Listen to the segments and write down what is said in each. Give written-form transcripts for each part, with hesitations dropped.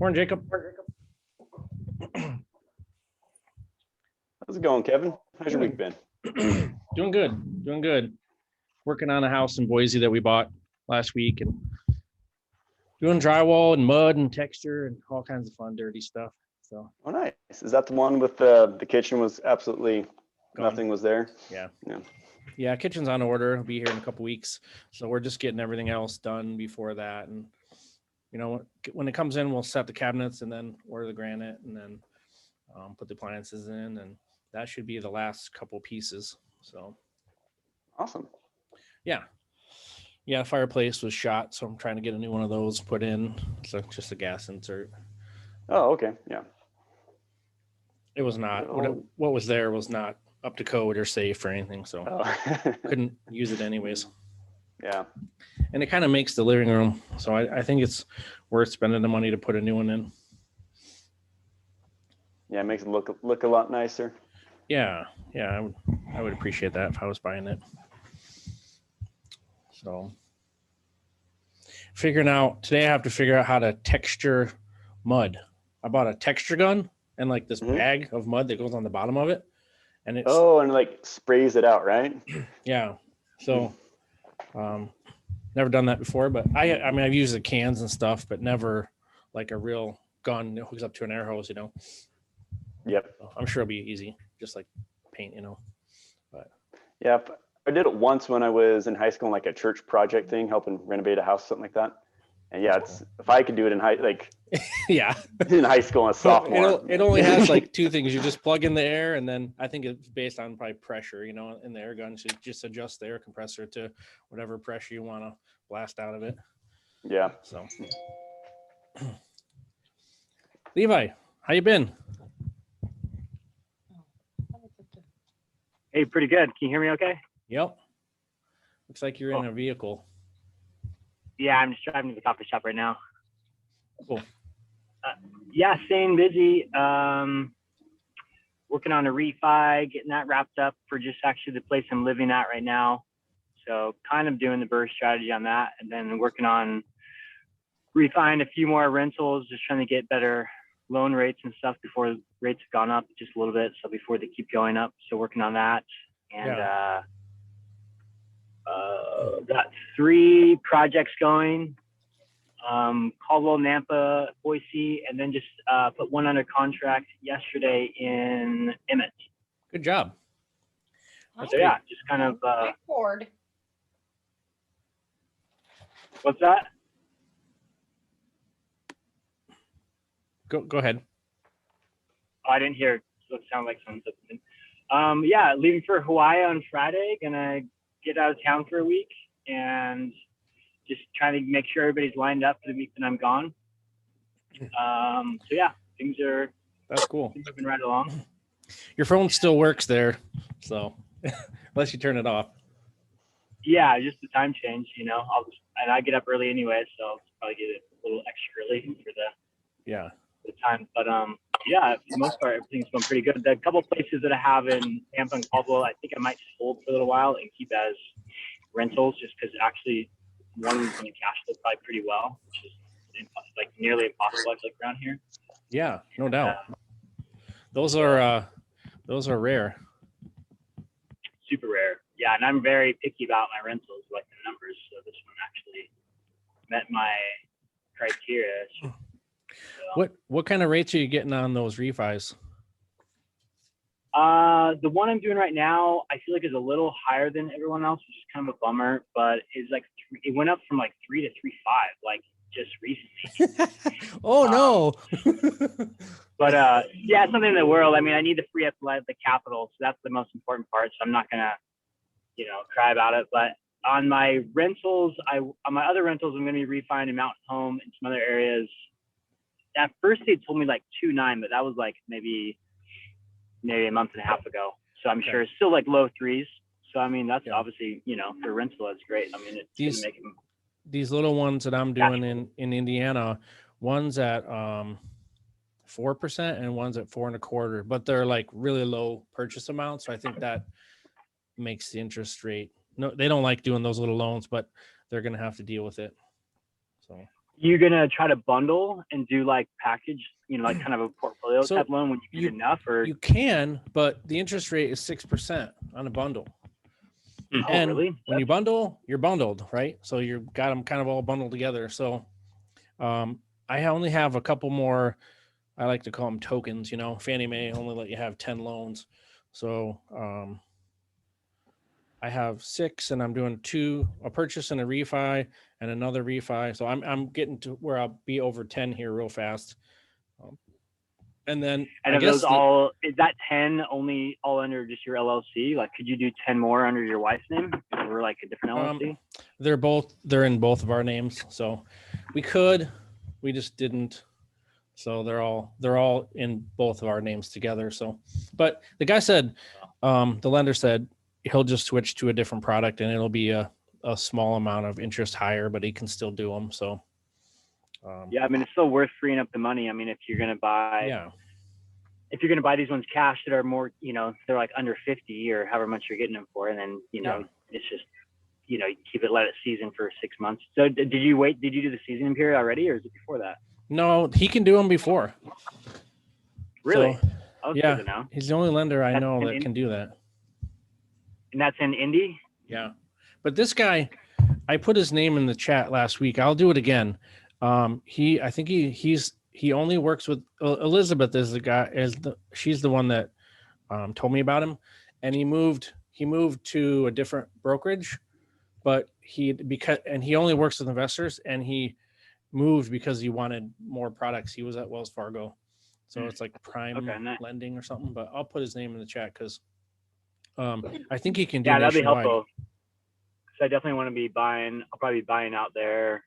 Morning, Jacob. How's it going, Kevin? How's your week been? Doing good. Working on a house in Boise that we bought last week and doing drywall and mud and texture and all kinds of fun, dirty stuff. So. Oh, nice. Is that the one with the kitchen was absolutely Gone. Nothing was there? Yeah. Kitchen's on order. It'll be here in a couple weeks. So we're just getting everything else done before that. And when it comes in, we'll set the cabinets and then order the granite and then put the appliances in, and that should be the last couple pieces. So awesome. Yeah, fireplace was shot, so I'm trying to get a new one of those put in. So just a gas insert. Oh, okay. Yeah. It was not what was there was not up to code or safe or anything, so couldn't use it anyways. Yeah. And it kind of makes the living room, so I think it's worth spending the money to put a new one in. Yeah, it makes it look a lot nicer. Yeah, I would appreciate that if I was buying it. So today I have to figure out how to texture mud. I bought a texture gun and like this bag of mud that goes on the bottom of it. And it's and like sprays it out, right? Yeah. So never done that before, but I mean I've used the cans and stuff, but never like a real gun that hooks up to an air hose, Yep. So I'm sure it'll be easy, just like paint, But yeah, I did it once when I was in high school, like a church project thing, helping renovate a house, something like that. And yeah, it's cool. If I could do it in in high school and a sophomore. It only has like two things. You just plug in the air, and then I think it's based on probably pressure, in the air gun. So just adjust the air compressor to whatever pressure you want to blast out of it. Yeah. So Levi, how you been? Hey, pretty good. Can you hear me okay? Yep. Looks like you're in a vehicle. Yeah, I'm just driving to the coffee shop right now. Cool. Staying busy. Working on a refi, getting that wrapped up for just actually the place I'm living at right now. So kind of doing the burst strategy on that, and then working on refining a few more rentals, just trying to get better loan rates and stuff before rates have gone up just a little bit. So before they keep going up. So working on that. And got 3 projects going, Caldwell, Nampa, Boise, and then just put one under contract yesterday in Emmett. Good job. So yeah, just kind of board. What's that? Go ahead. Oh, I didn't hear. So it sounded like something. Leaving for Hawaii on Friday. Gonna get out of town for a week and just trying to make sure everybody's lined up for the week that I'm gone. Things are that's cool. Moving right along. Your phone still works there, so unless you turn it off. Yeah, just the time change, and I get up early anyway, so I'll probably get it a little extra early for the time. But for the most part, everything's going pretty good. The couple places that I have in Tampa and Caldwell, I think I might just hold for a little while and keep as rentals, just because actually one of them's going to cash flow probably pretty well, which is like nearly impossible, I feel like, around here. Yeah, no doubt. Those are rare. Super rare. Yeah, and I'm very picky about my rentals, like the numbers. So this one actually met my criteria. So, what kind of rates are you getting on those refis? The one I'm doing right now, I feel like is a little higher than everyone else, which is kind of a bummer. But it's like it went up from like 3 to 3.5, like just recently. Oh no. But it's something in the world. I mean, I need to free up the capital, so that's the most important part. So I'm not gonna, cry about it. But on my rentals, on my other rentals, I'm gonna be refining Mountain Home and some other areas. At first, they told me like 2.9, but that was like maybe a month and a half ago. So I'm sure it's still like low 3s. So I mean, that's obviously for rental, that's great. I mean, it's gonna make them. These little ones that I'm doing in Indiana, one's at 4% and one's at 4.25%, but they're like really low purchase amounts. So I think that makes the interest rate. No, they don't like doing those little loans, but they're going to have to deal with it. So You gonna try to bundle and do like package, like kind of a portfolio type loan when you get enough, or you can, but the interest rate is 6% on a bundle. And really? When you bundle, you're bundled, right? So you've got them kind of all bundled together. So I only have a couple more. I like to call them tokens. Fannie Mae only let you have 10 loans. So I have 6, and I'm doing 2, a purchase and a refi and another refi. So I'm getting to where I'll be over 10 here real fast. And then of those is that 10 only all under just your LLC? Like, could you do 10 more under your wife's name or like a different LLC? They're in both of our names. So we just didn't. So they're all in both of our names together. So, but the guy said, the lender said he'll just switch to a different product, and it'll be a small amount of interest higher, but he can still do them. So, yeah, I mean, it's still worth freeing up the money. I mean, if you're going to buy these ones cash that are more, they're like under 50 or however much you're getting them for. And then, it's just, you let it season for 6 months. So did you do the seasoning period already, or is it before that? No, he can do them before. Really? So, yeah, he's the only lender I know that can do that. And that's in Indy? Yeah. But this guy, I put his name in the chat last week. I'll do it again. I think he only works with Elizabeth is the guy, she's the one that told me about him. And he moved to a different brokerage, but he only works with investors, and he moved because he wanted more products. He was at Wells Fargo. So it's like prime lending or something, but I'll put his name in the chat because I think he can do that'd be nationwide. helpful. So I definitely want to be buying. I'll probably be buying out there,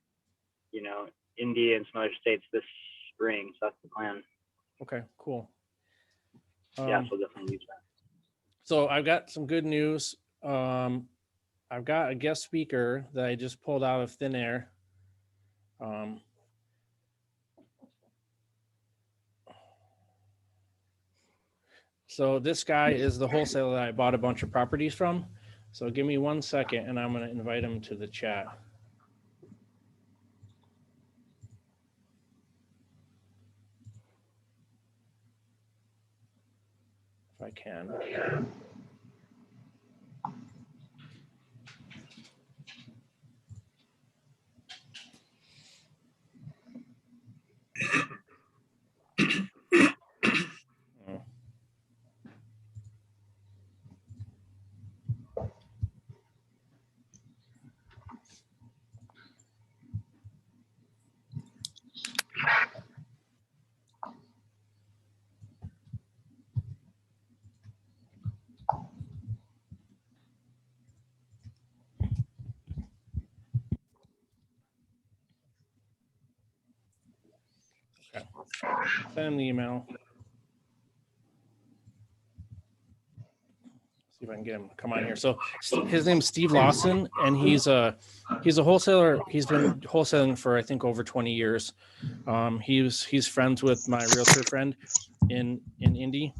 Indy and some other states this spring. So that's the plan. Okay, cool. Yeah, so definitely use that. So I've got some good news. I've got a guest speaker that I just pulled out of thin air. So this guy is the wholesaler that I bought a bunch of properties from. So give me 1 second, and I'm going to invite him to the chat. If I can. Okay. Send him the email. See if I can get him to come on here. So his name's Steve Lawson, and he's a wholesaler. He's been wholesaling for I think over 20 years. He's friends with my realtor friend in Indy.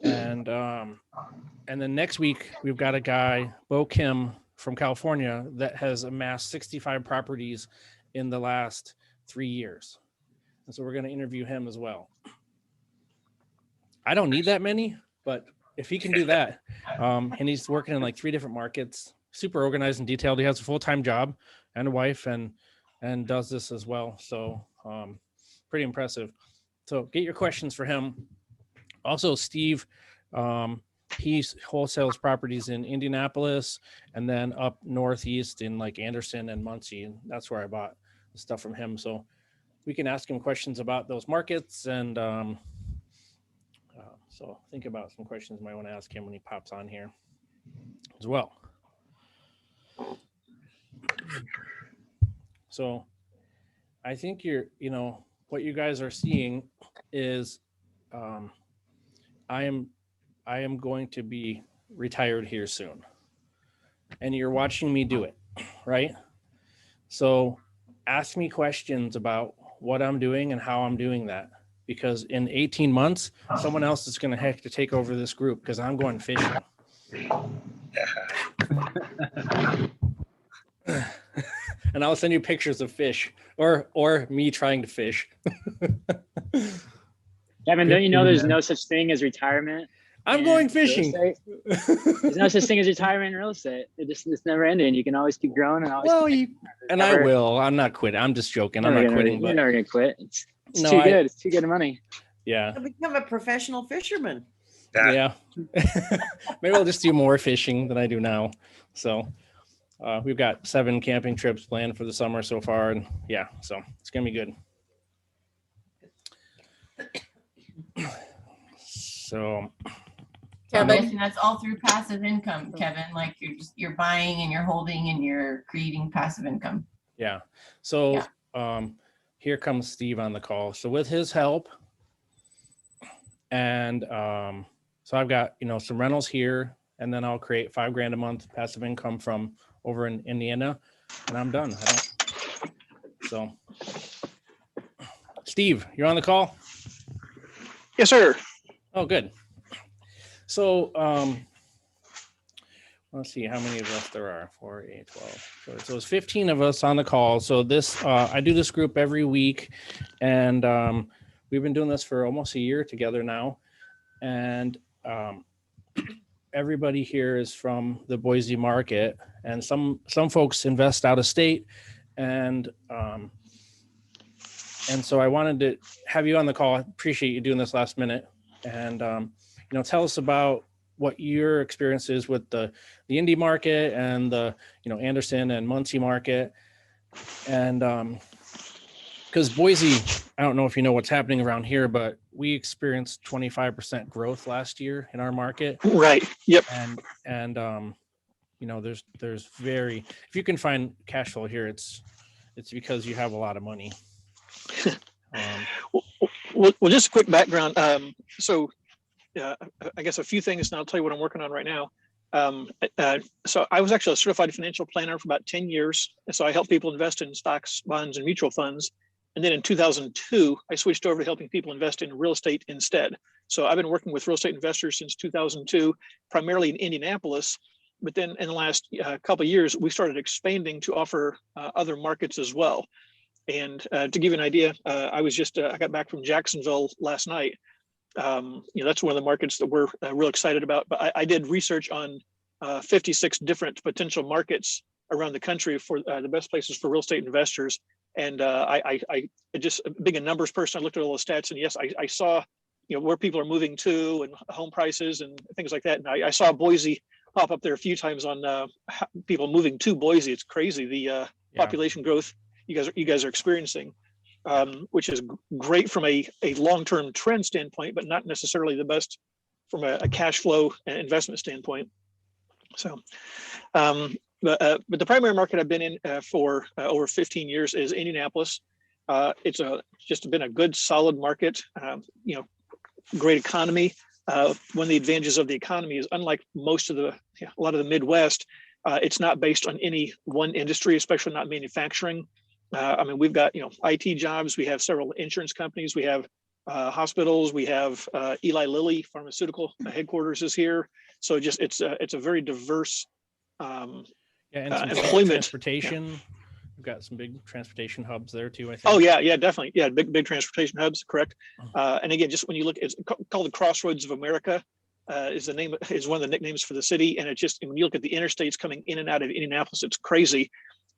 And then next week we've got a guy, Bo Kim from California, that has amassed 65 properties in the last 3 years. And so we're going to interview him as well. I don't need that many, but if he can do that, and he's working in like 3 different markets, super organized and detailed. He has a full-time job and a wife, and does this as well. So pretty impressive. So get your questions for him. Also, Steve, he wholesales properties in Indianapolis and then up northeast in like Anderson and Muncie. And that's where I bought the stuff from him. So we can ask him questions about those markets. And so think about some questions you might want to ask him when he pops on here as well. So I think what you guys are seeing is I am going to be retired here soon, and you're watching me do it, right? So ask me questions about what I'm doing and how I'm doing that, because in 18 months, someone else is going to have to take over this group because I'm going fishing. And and I'll send you pictures of fish or me trying to fish. Kevin, don't you know there's no such thing as retirement? I'm going fishing. There's no such thing as retirement in real estate. It's never ending. You can always keep growing and always. I will. I'm not quitting. I'm just joking. I'm not quitting. You're never gonna quit. It's too good. It's too good money. Yeah. You'll become a professional fisherman. Yeah. Maybe I'll just do more fishing than I do now. So we've got 7 camping trips planned for the summer so far, and yeah, so it's gonna be good. So Kevin, and that's all through passive income, Kevin. Like you're buying and you're holding and you're creating passive income. Yeah. So here comes Steve on the call. So with his help, and so I've got some rentals here, and then I'll create $5,000 a month passive income from over in Indiana, and I'm done. So Steve, you're on the call? Yes, sir. Oh, good. So let's see how many of us there are. 4, 8, 12. So it's 15 of us on the call. So this I do this group every week, and we've been doing this for almost a year together now. And everybody here is from the Boise market, and some folks invest out of state, and so I wanted to have you on the call. I appreciate you doing this last minute, and tell us about what your experience is with the Indy market and the Anderson and Muncie market, and because Boise, I don't know if you know what's happening around here, but we experienced 25% growth last year in our market. Right. Yep. And there's very, if you can find cash flow here, it's because you have a lot of money. Well, just a quick background. So I guess a few things, and I'll tell you what I'm working on right now. So I was actually a certified financial planner for about 10 years. And so I help people invest in stocks, bonds, and mutual funds. And then in 2002, I switched over to helping people invest in real estate instead. So I've been working with real estate investors since 2002, primarily in Indianapolis. But then in the last couple of years, we started expanding to offer other markets as well. And to give you an idea, I got back from Jacksonville last night. That's one of the markets that we're real excited about. But I did research on 56 different potential markets around the country for the best places for real estate investors. And I just, being a numbers person, I looked at all the stats, and yes, I saw where people are moving to and home prices and things like that. And I saw Boise pop up there a few times on people moving to Boise. It's crazy, the population growth you guys are experiencing, which is great from a long-term trend standpoint, but not necessarily the best from a cash flow and investment standpoint. So, but the primary market I've been in for over 15 years is Indianapolis. It's just been a good, solid market. Great economy. One of the advantages of the economy is, unlike a lot of the Midwest, it's not based on any one industry, especially not manufacturing. We've got IT jobs. We have several insurance companies. We have hospitals. We have Eli Lilly pharmaceutical headquarters is here. So it's a very diverse and employment. Transportation. Yeah. We've got some big transportation hubs there too, I think. Oh yeah, definitely. Yeah, big transportation hubs, correct. And again, just when you look, it's called the Crossroads of America. Is one of the nicknames for the city. And it's just, when you look at the interstates coming in and out of Indianapolis, it's crazy.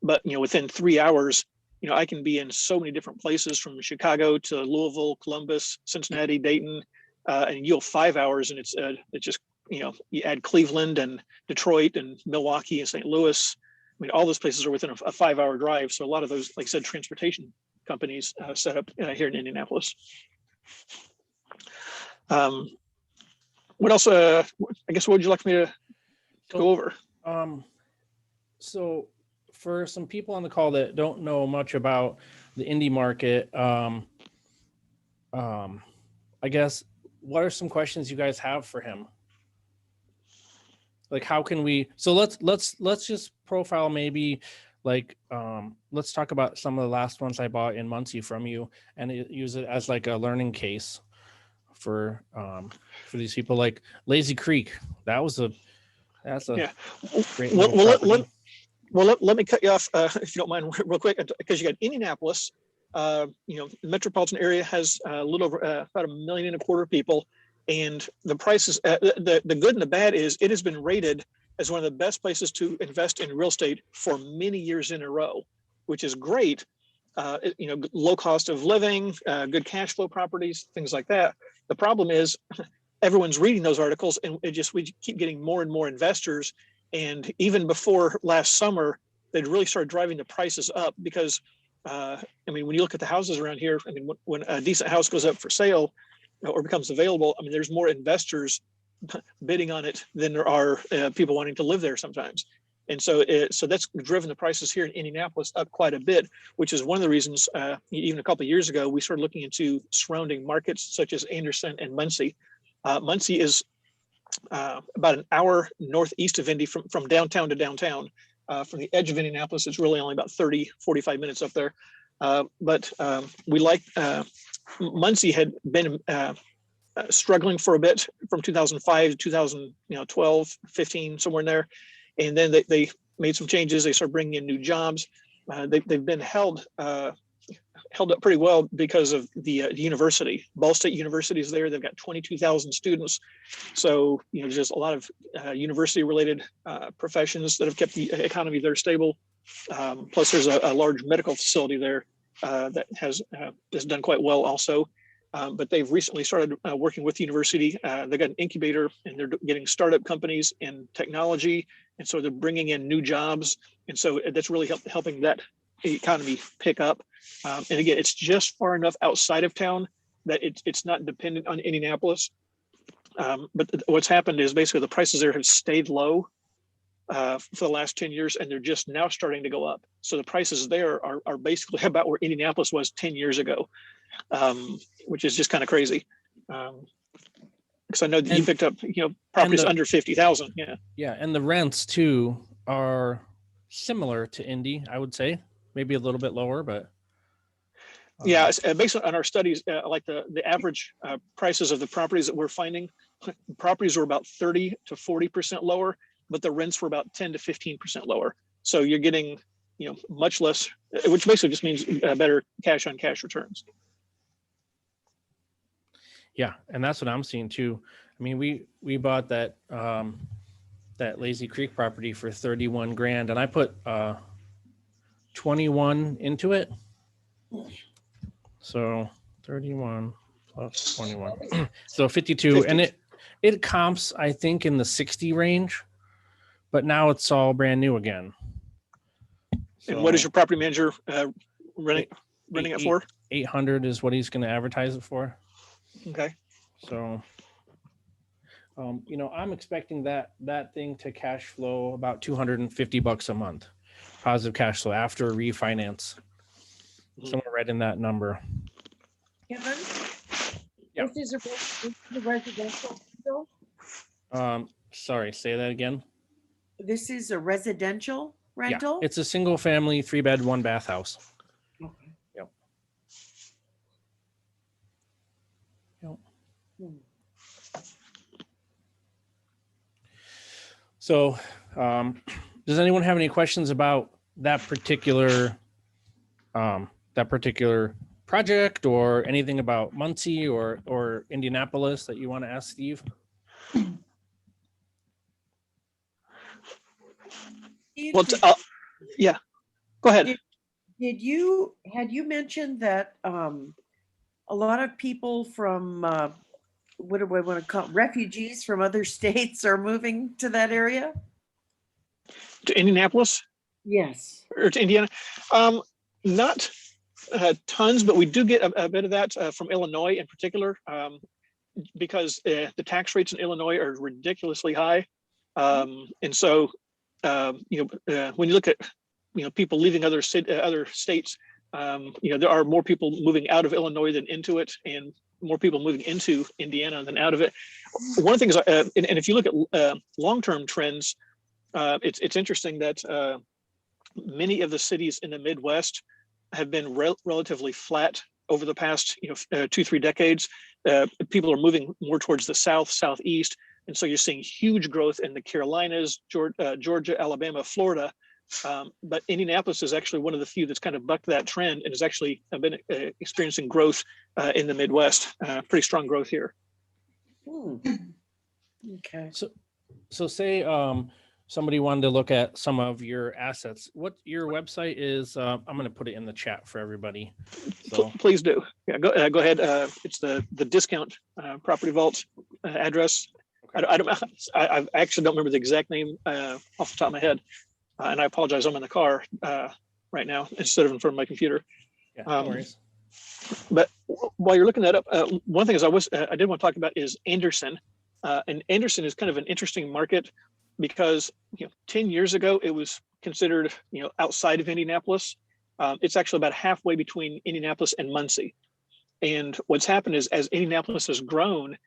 But within 3 hours, I can be in so many different places, from Chicago to Louisville, Columbus, Cincinnati, Dayton, and you'll 5 hours, and it's just you add Cleveland and Detroit and Milwaukee and St. Louis. All those places are within a 5-hour drive. So a lot of those, like I said, transportation companies set up here in Indianapolis. What else? I guess what would you like me to go over? So for some people on the call that don't know much about the Indy market, I guess, what are some questions you guys have for him? Like, how can we, so let's just profile maybe, like, let's talk about some of the last ones I bought in Muncie from you, and use it as like a learning case for these people. Like Lazy Creek, that's a great. Well, let me cut you off if you don't mind real quick, because you got Indianapolis. The metropolitan area has a little over about 1.25 million people, and the prices. The good and the bad is it has been rated as one of the best places to invest in real estate for many years in a row, which is great. Low cost of living, good cash flow properties, things like that. The problem is everyone's reading those articles, and we keep getting more and more investors. And even before last summer, they'd really started driving the prices up because, when you look at the houses around here, when a decent house goes up for sale or becomes available, there's more investors bidding on it than there are people wanting to live there sometimes. And so that's driven the prices here in Indianapolis up quite a bit, which is one of the reasons, even a couple of years ago, we started looking into surrounding markets such as Anderson and Muncie. Muncie is about an hour northeast of Indy from downtown to downtown. From the edge of Indianapolis, it's really only about 30-45 minutes up there. But we like Muncie had been struggling for a bit from 2005 to 2012, 15, somewhere in there. And then they made some changes. They started bringing in new jobs. They've been held up pretty well because of the university. Ball State University is there. They've got 22,000 students. So, just a lot of university-related professions that have kept the economy there stable. Plus, there's a large medical facility there that has done quite well also. But they've recently started working with the university. They got an incubator, and they're getting startup companies in technology. And so they're bringing in new jobs. And so that's really helping that economy pick up. And again, it's just far enough outside of town that it's not dependent on Indianapolis. But what's happened is basically the prices there have stayed low for the last 10 years, and they're just now starting to go up. So the prices there are basically about where Indianapolis was 10 years ago, which is just kind of crazy. Because I know that you picked up, properties under 50,000. Yeah. Yeah, and the rents too are similar to Indy, I would say, maybe a little bit lower, but. Yeah, based on our studies, like the average prices of the properties that we're finding, properties were about 30 to 40% lower, but the rents were about 10 to 15% lower. So you're getting, much less, which basically just means better cash on cash returns. Yeah, and that's what I'm seeing too. We bought that Lazy Creek property for 31 grand, and I put 21 into it. So 31 plus 21, so 52, 50. And it comps, I think, in the 60 range, but now it's all brand new again. So, and what is your property manager renting it for? 800 is what he's going to advertise it for. Okay. So, I'm expecting that thing to cash flow about $250 a month, positive cash flow after a refinance. Somewhere right in that number. Kevin? Yeah. This is a residential rental? Sorry, say that again. This is a residential rental? Yeah, it's a single family, 3-bed, 1-bath house. Okay. Yep. So, does anyone have any questions about that particular project, or anything about Muncie or Indianapolis that you want to ask Steve? Steve, Well, yeah, go ahead. had you mentioned that a lot of people from what do I want to call refugees from other states are moving to that area? To Indianapolis? Yes. Or to Indiana? Not tons, but we do get a bit of that from Illinois in particular, because the tax rates in Illinois are ridiculously high. And so, when you look at, people leaving other states, there are more people moving out of Illinois than into it, and more people moving into Indiana than out of it. One of the things, and if you look at long-term trends, it's interesting that many of the cities in the Midwest have been relatively flat over the past 2-3 decades. People are moving more towards the southeast, and so you're seeing huge growth in the Carolinas, Georgia, Alabama, Florida, But Indianapolis is actually one of the few that's kind of bucked that trend and has actually been experiencing growth in the Midwest, pretty strong growth here. Okay. So say somebody wanted to look at some of your assets. What your website is? I'm going to put it in the chat for everybody. So Please do. Yeah, go ahead. It's the discount property vault address. Okay. I actually don't remember the exact name off the top of my head, and I apologize. I'm in the car right now instead of in front of my computer. Yeah, no worries. But while you're looking that up, one thing is I did want to talk about is Anderson, and Anderson is kind of an interesting market because 10 years ago it was considered outside of Indianapolis. It's actually about halfway between Indianapolis and Muncie. And what's happened is as Indianapolis has grown,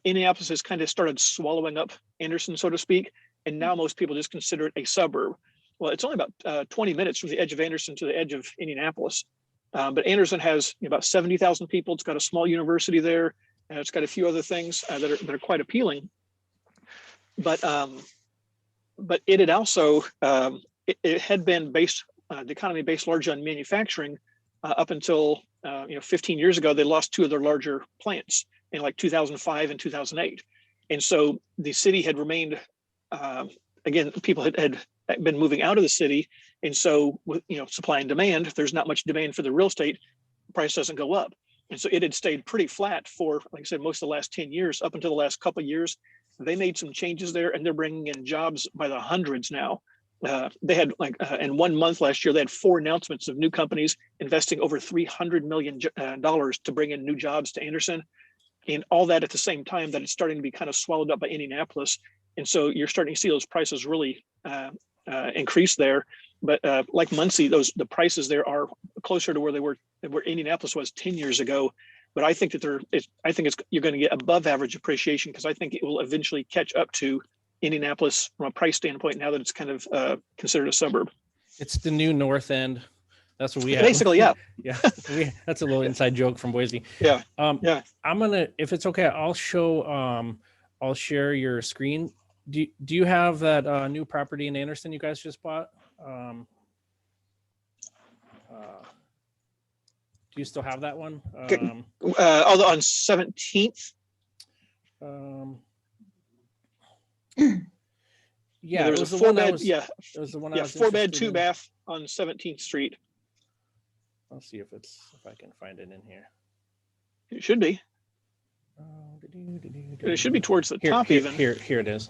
Indianapolis has kind of started swallowing up Anderson, so to speak. And now most people just consider it a suburb. Well, it's only about 20 minutes from the edge of Anderson to the edge of Indianapolis. But Anderson has about 70,000 people. It's got a small university there. And it's got a few other things that are quite appealing. But it had also, it had been based, the economy based largely on manufacturing up until 15 years ago. They lost two of their larger plants in like 2005 and 2008. And so the city had remained, again, people had been moving out of the city. And so with supply and demand, if there's not much demand for the real estate, price doesn't go up. And so it had stayed pretty flat for, like I said, most of the last 10 years, up until the last couple of years. They made some changes there and they're bringing in jobs by the hundreds now. They had in 1 month last year, they had 4 announcements of new companies investing over $300 million to bring in new jobs to Anderson. And all that at the same time that it's starting to be kind of swallowed up by Indianapolis. And so you're starting to see those prices really increase there. But like Muncie, the prices there are closer to where Indianapolis was 10 years ago. But I think that you're going to get above average appreciation because I think it will eventually catch up to Indianapolis from a price standpoint now that it's kind of considered a suburb. It's the new North End. That's what we have. Basically, yeah. Yeah. That's a little inside joke from Boise. Yeah. Yeah. I'm gonna, if it's okay, I'll share your screen. Do you have that new property in Anderson you guys just bought? Do you still have that one? Although on 17th. Yeah, there was a 4-bed. Yeah, it was the one. 4-bed, 2-bath on 17th Street. I'll see if I can find it in here. It should be. It should be towards the top even. Here it is.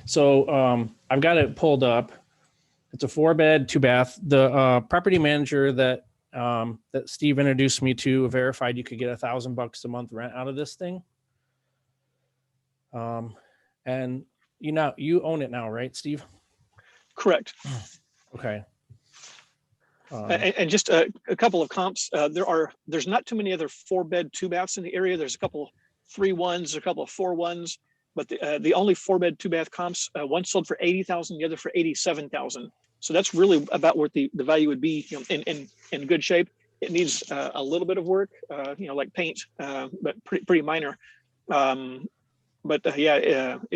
So I've got it pulled up. It's a 4-bed, 2-bath. The property manager that Steve introduced me to verified you could get $1,000 a month rent out of this thing. And you own it now, right, Steve? Correct. Okay. And just a couple of comps. There's not too many other 4-bed, 2-baths in the area. There's a couple 3-1s, a couple of 4-1s, but the only 4-bed, 2-bath comps, one sold for $80,000, the other for $87,000. So that's really about what the value would be in good shape. It needs a little bit of work, like paint, but pretty minor. It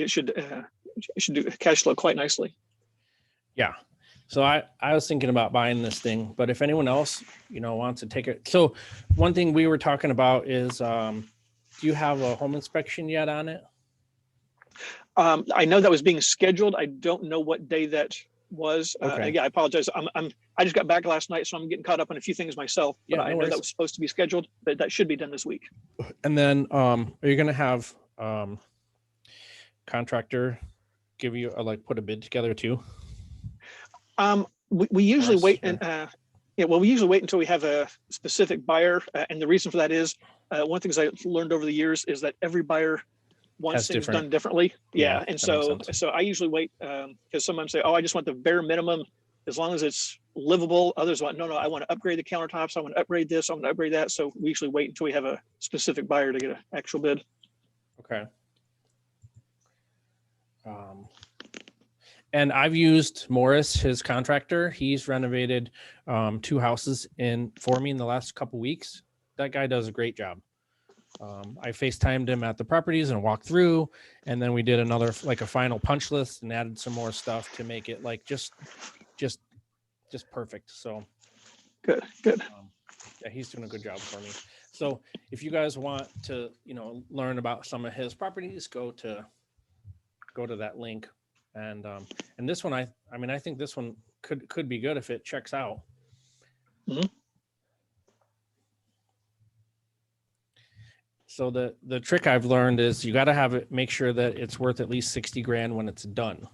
should do cash flow quite nicely. Yeah. So I was thinking about buying this thing, but if anyone else, wants to take it. So one thing we were talking about is, do you have a home inspection yet on it? I know that was being scheduled. I don't know what day that was. Okay. I apologize. I just got back last night, so I'm getting caught up on a few things myself. Yeah, but I know that was supposed to be scheduled, but that should be done this week. And then, are you going to have contractor give you put a bid together too? We usually wait and we usually wait until we have a specific buyer, and the reason for that is one of the things I learned over the years is that every buyer wants things done differently. Yeah, and so I usually wait because some say, "Oh, I just want the bare minimum, as long as it's livable." Others want, "No, I want to upgrade the countertops. I want to upgrade this. I want to upgrade that." So we usually wait until we have a specific buyer to get an actual bid. Okay. And I've used Morris, his contractor. He's renovated 2 houses for me in the last couple weeks. That guy does a great job. I FaceTimed him at the properties and walked through, and then we did another like a final punch list and added some more stuff to make it like just perfect. So Good. yeah, he's doing a good job for me. So if you guys want to, learn about some of his properties, go to that link. And this one, I think this one could be good if it checks out. Mhm. So the trick I've learned is you got to have it, make sure that it's worth at least 60 grand when it's done,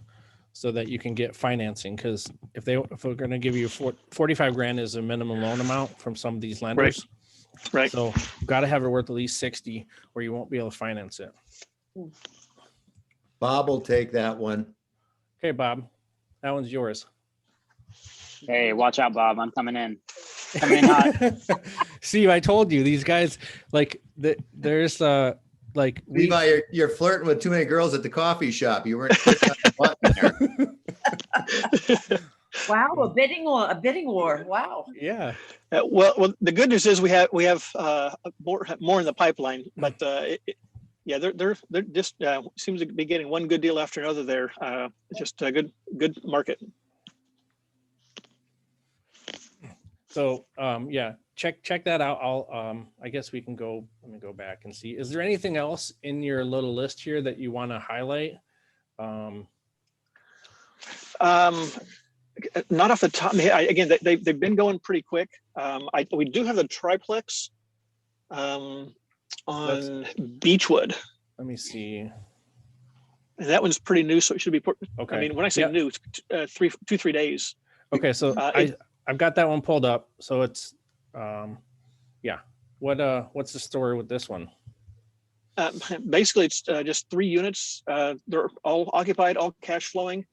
so that you can get financing. Because if we're going to give you 45 grand is a minimum loan amount from some of these lenders. Right. So you got to have it worth at least 60 or you won't be able to finance it. Bob will take that one. Okay, Bob, that one's yours. Hey, watch out, Bob. I'm coming in. Coming in hot. Steve, I told you these guys there's Levi, you're flirting with too many girls at the coffee shop. You weren't clicking on the button there. Wow, a bidding war. Wow. Yeah. Well, the good news is we have more in the pipeline, but they're just seems to be getting one good deal after another there. Just a good market. So check that out. I'll I guess we can go. Let me go back and see. Is there anything else in your little list here that you want to highlight? Not off the top of my head. Again, they've been going pretty quick. We do have the triplex on Beechwood. Let me see. And that one's pretty new, so it should be. Okay. I mean, when I say new, it's 3 days. Okay, so I've got that one pulled up. So it's what's the story with this one? Basically, it's just 3 units. They're all occupied, all cash flowing.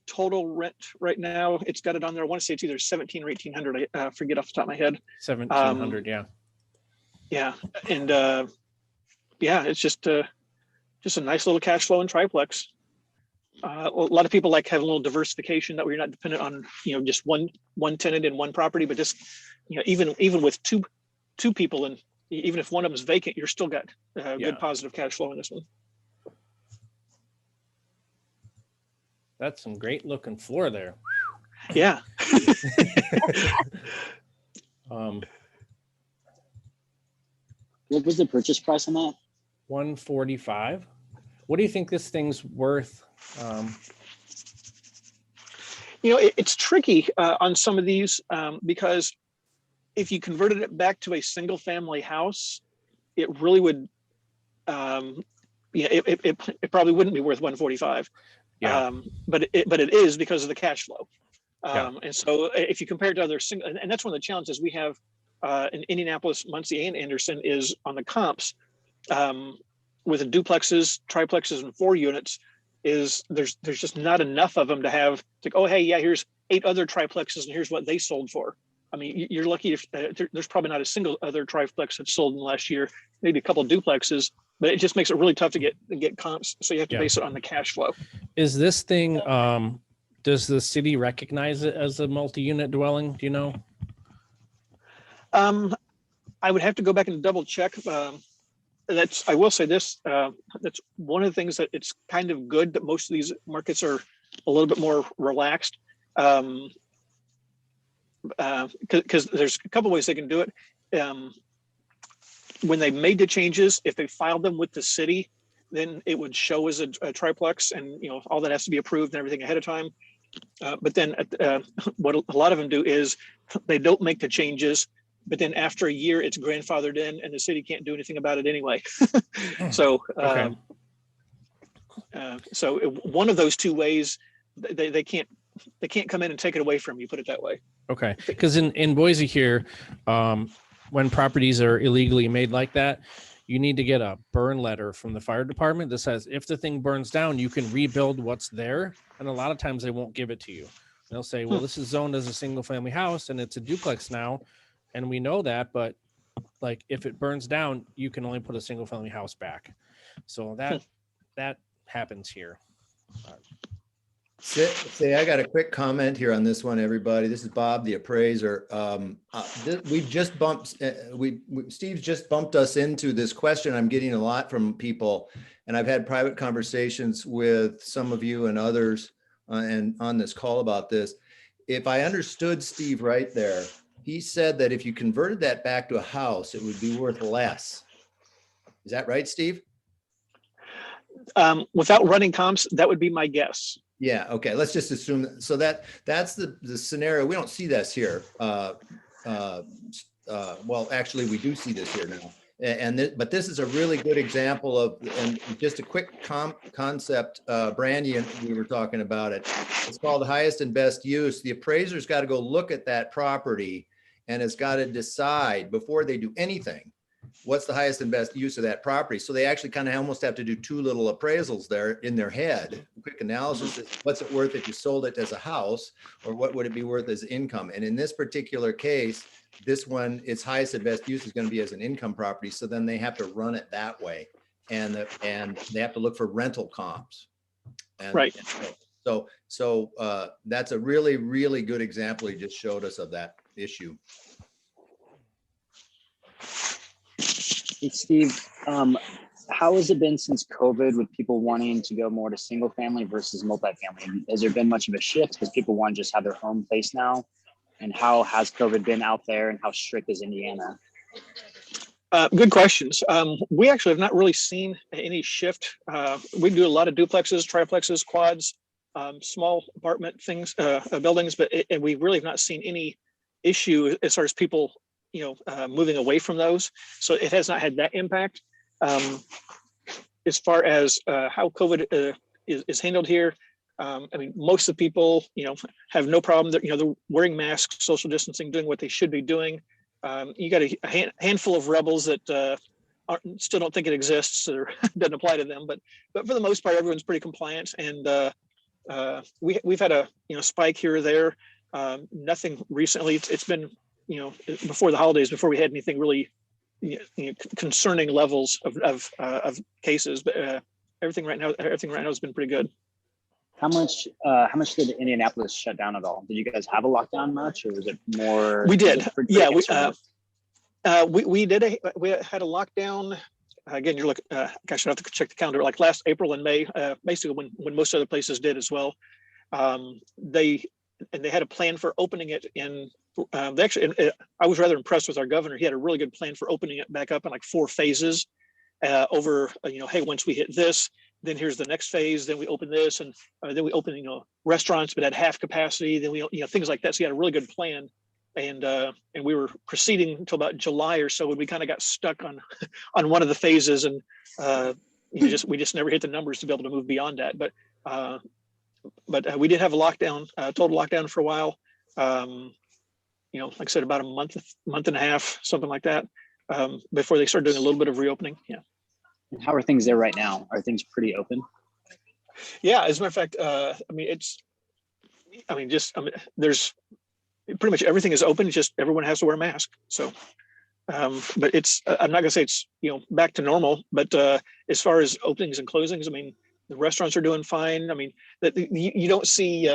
Total rent right now, it's got it on there. I want to say it's either 17 or 1800. I forget off the top of my head. 1700, yeah. Yeah, and it's just a nice little cash flowing triplex. A lot of people like having a little diversification, that way you're not dependent on just one tenant in one property, but just even with two people, and even if one of them is vacant, you're still got good positive cash flow in this one. That's some great looking floor there. Yeah. What was the purchase price on that? 145. What do you think this thing's worth? It's tricky on some of these because if you converted it back to a single family house, it really would, it probably wouldn't be worth 145. Yeah. But it is because of the cash flow. And so if you compare it to other single, and that's one of the challenges we have in Indianapolis, Muncie, and Anderson is on the comps with the duplexes, triplexes, and 4 units. Is there's just not enough of them to have. It's like, oh, hey, yeah, here's 8 other triplexes, and here's what they sold for. I mean, you're lucky if there's probably not a single other triplex that's sold in the last year, maybe a couple of duplexes, but it just makes it really tough to get comps. So you have to base it on the cash flow. Is this thing, does the city recognize it as a multi-unit dwelling? Do you know? I would have to go back and double check. I will say this, that's one of the things that it's kind of good that most of these markets are a little bit more relaxed. Because there's a couple ways they can do it. When they made the changes, if they filed them with the city, then it would show as a triplex, and all that has to be approved and everything ahead of time. But then what a lot of them do is they don't make the changes, but then after a year it's grandfathered in and the city can't do anything about it anyway. So so one of those two ways, they can't come in and take it away from you, put it that way. Okay, because in Boise here, when properties are illegally made like that, you need to get a burn letter from the fire department that says if the thing burns down, you can rebuild what's there. And a lot of times they won't give it to you. They'll say, well, this is zoned as a single family house and it's a duplex now. And we know that, but like if it burns down, you can only put a single family house back. So that happens here. Say, I got a quick comment here on this one, everybody. This is Bob, the appraiser. We've just bumped, Steve's just bumped us into this question. I'm getting a lot from people, and I've had private conversations with some of you and others and on this call about this. If I understood Steve right there, he said that if you converted that back to a house, it would be worth less. Is that right, Steve? Without running comps, that would be my guess. Yeah. Okay. Let's just assume that. So that's the scenario. We don't see this here. Well, actually, we do see this here now. But this is a really good example of, and just a quick concept, Brandy and we were talking about it. It's called highest and best use. The appraiser's got to go look at that property and has got to decide before they do anything, what's the highest and best use of that property. So they actually kind of almost have to do two little appraisals there in their head. Quick analysis, what's it worth if you sold it as a house, or what would it be worth as income? And in this particular case, this one, its highest and best use is going to be as an income property. So then they have to run it that way. And they have to look for rental comps. And, right. So that's a really, really good example he just showed us of that issue. Hey, Steve, how has it been since COVID with people wanting to go more to single family versus multifamily? Has there been much of a shift because people want to just have their home place now? And how has COVID been out there, and how strict is Indiana? Good questions. We actually have not really seen any shift. We do a lot of duplexes, triplexes, quads, small apartment things, buildings, but we really have not seen any issue as far as people, moving away from those. So it has not had that impact. As far as how COVID is handled here, most of the people, have no problem. They're wearing masks, social distancing, doing what they should be doing. You got a handful of rebels that still don't think it exists or doesn't apply to them. But for the most part, everyone's pretty compliant. And we've had a spike here or there. Nothing recently. It's been before the holidays, before we had anything really concerning levels of cases. But everything right now has been pretty good. How much did Indianapolis shut down at all? Did you guys have a lockdown much, or was it more? We did. Yeah, we had a lockdown. Again, you're looking. Gosh, I have to check the calendar. Like last April and May, basically when most other places did as well. They had a plan for opening it in. I was rather impressed with our governor. He had a really good plan for opening it back up in like 4 phases. Over, hey, once we hit this, then here's the next phase. Then we open this, and then we open, restaurants, but at half capacity. Then we, things like that. So he had a really good plan, and we were proceeding until about July or so when we kind of got stuck on one of the phases, and we just never hit the numbers to be able to move beyond that. But we did have a lockdown, total lockdown for a while. Like I said, about a month and a half, something like that, before they started doing a little bit of reopening. Yeah. How are things there right now? Are things pretty open? Yeah, as a matter of fact, there's pretty much everything is open. It's just everyone has to wear a mask. So, but I'm not gonna say it's back to normal. But as far as openings and closings, the restaurants are doing fine. You don't see.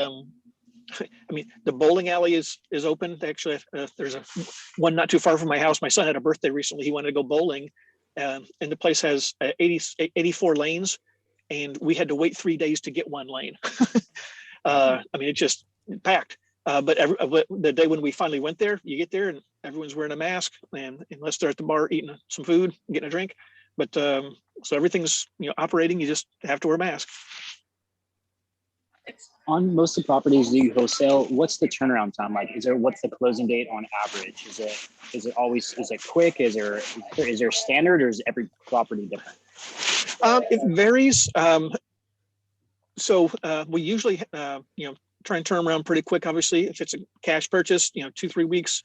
The bowling alley is open. Actually, there's one not too far from my house. My son had a birthday recently. He wanted to go bowling. And the place has 84 lanes, and we had to wait 3 days to get one lane. It's just packed. But the day when we finally went there, you get there and everyone's wearing a mask, and unless they're at the bar eating some food, getting a drink. But so everything's operating. You just have to wear a mask. On most of the properties that you wholesale, what's the turnaround time like? What's the closing date on average? Is it quick? Is there standard, or is every property different? It varies. So we usually try and turn them around pretty quick. Obviously, if it's a cash purchase, 2-3 weeks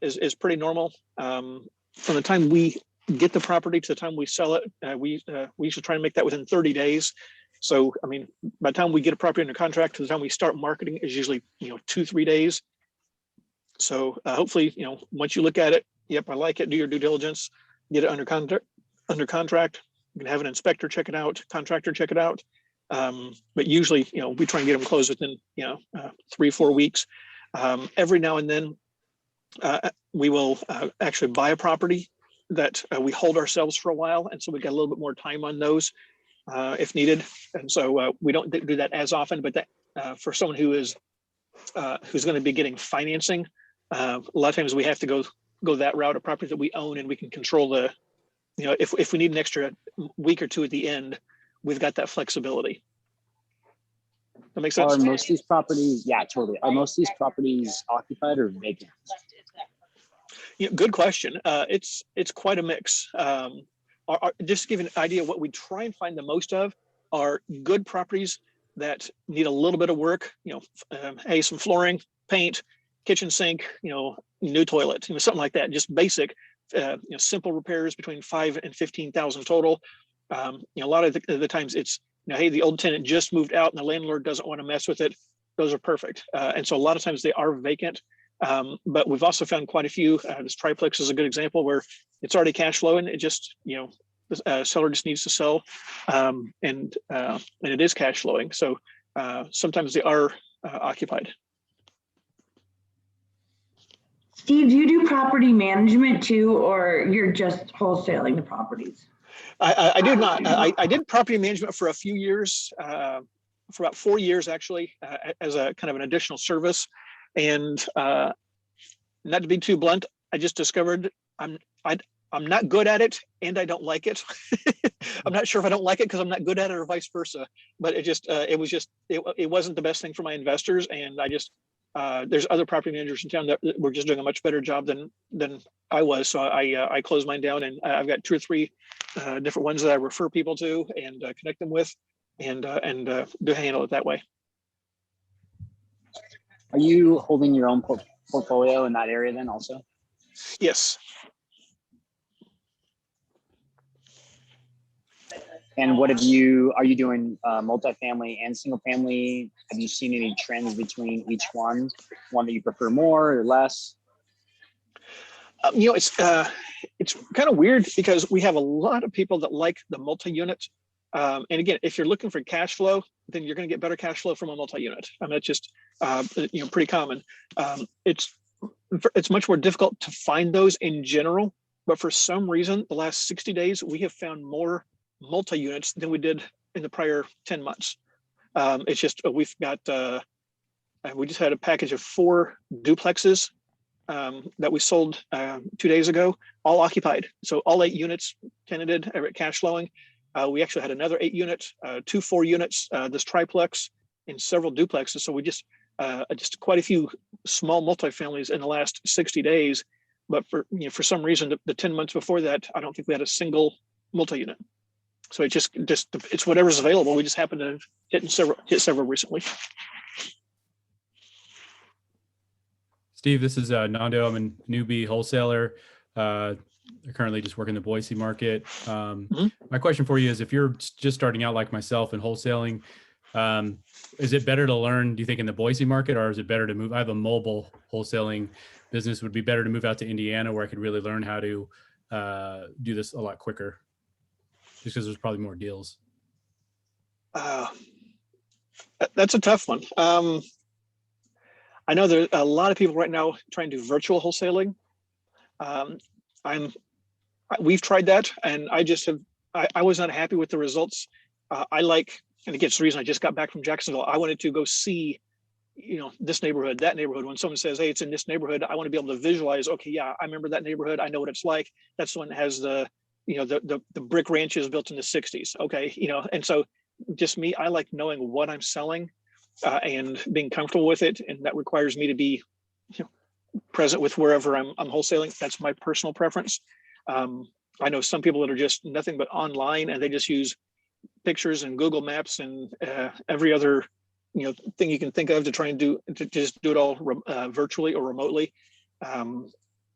is pretty normal. From the time we get the property to the time we sell it, we usually try and make that within 30 days. So, by the time we get a property under contract to the time we start marketing is usually, 2-3 days. So hopefully, once you look at it, yep, I like it, do your due diligence, get it under contract. You can have an inspector check it out, contractor check it out. But usually, we try and get them closed within, 3-4 weeks. Every now and then, we will actually buy a property that we hold ourselves for a while. And so we got a little bit more time on those if needed. And so we don't do that as often, but that for someone who's going to be getting financing, a lot of times we have to go that route, a property that we own and we can control the, if we need an extra week or two at the end, we've got that flexibility. That makes sense? Are most of these properties, yeah, totally. Are most of these properties occupied or vacant? Yeah, good question. It's quite a mix. Just to give an idea, what we try and find the most of are good properties that need a little bit of work. Hey, some flooring, paint, kitchen sink, new toilet, something like that. Just basic, simple repairs between $5,000 and $15,000 total. A lot of the times it's, hey, the old tenant just moved out and the landlord doesn't want to mess with it. Those are perfect. And so a lot of times they are vacant. But we've also found quite a few. This triplex is a good example where it's already cash flowing. It just, the seller just needs to sell, and it is cash flowing. So sometimes they are occupied. Steve, do you do property management too, or you're just wholesaling the properties? I do not. I did property management for a few years, for about 4 years actually, as a kind of an additional service. And not to be too blunt, I just discovered I'm not good at it and I don't like it. I'm not sure if I don't like it because I'm not good at it or vice versa. But it wasn't the best thing for my investors, and I just there's other property managers in town that were just doing a much better job than I was. So I closed mine down, and I've got 2 or 3 different ones that I refer people to and connect them with, and do handle it that way. Are you holding your own portfolio in that area then also? Yes. And what are you doing multifamily and single family? Have you seen any trends between each one that you prefer more or less? It's kind of weird because we have a lot of people that like the multi-unit. And again, if you're looking for cash flow, then you're going to get better cash flow from a multi-unit. I mean, that's just pretty common. It's much more difficult to find those in general, but for some reason, the last 60 days, we have found more multi-units than we did in the prior 10 months. It's just we've got we just had a package of 4 duplexes that we sold 2 days ago, all occupied. So all 8 units tenanted, cash flowing. We actually had another 8 units, 2 4 units, this triplex, and several duplexes. So we just quite a few small multifamilies in the last 60 days. But for some reason, the 10 months before that, I don't think we had a single multi-unit. So it it's whatever's available. We just happened to hit several recently. Steve, this is Nando. I'm a newbie wholesaler. I currently just work in the Boise market. My question for you is, if you're just starting out like myself in wholesaling, is it better to learn, do you think, in the Boise market, or is it better to move? I have a mobile wholesaling business. Would it be better to move out to Indiana where I could really learn how to do this a lot quicker? Just because there's probably more deals. That's a tough one. I know there's a lot of people right now trying to do virtual wholesaling. We've tried that, and I was not happy with the results. And again, it's the reason I just got back from Jacksonville. I wanted to go see, this neighborhood, that neighborhood. When someone says, hey, it's in this neighborhood, I want to be able to visualize, okay, yeah, I remember that neighborhood. I know what it's like. That's the one that has the brick ranches built in the 60s. Okay. And so just me, I like knowing what I'm selling and being comfortable with it. And that requires me to be present with wherever I'm wholesaling. That's my personal preference. I know some people that are just nothing but online, and they just use pictures and Google Maps and every other thing you can think of to try and just do it all virtually or remotely.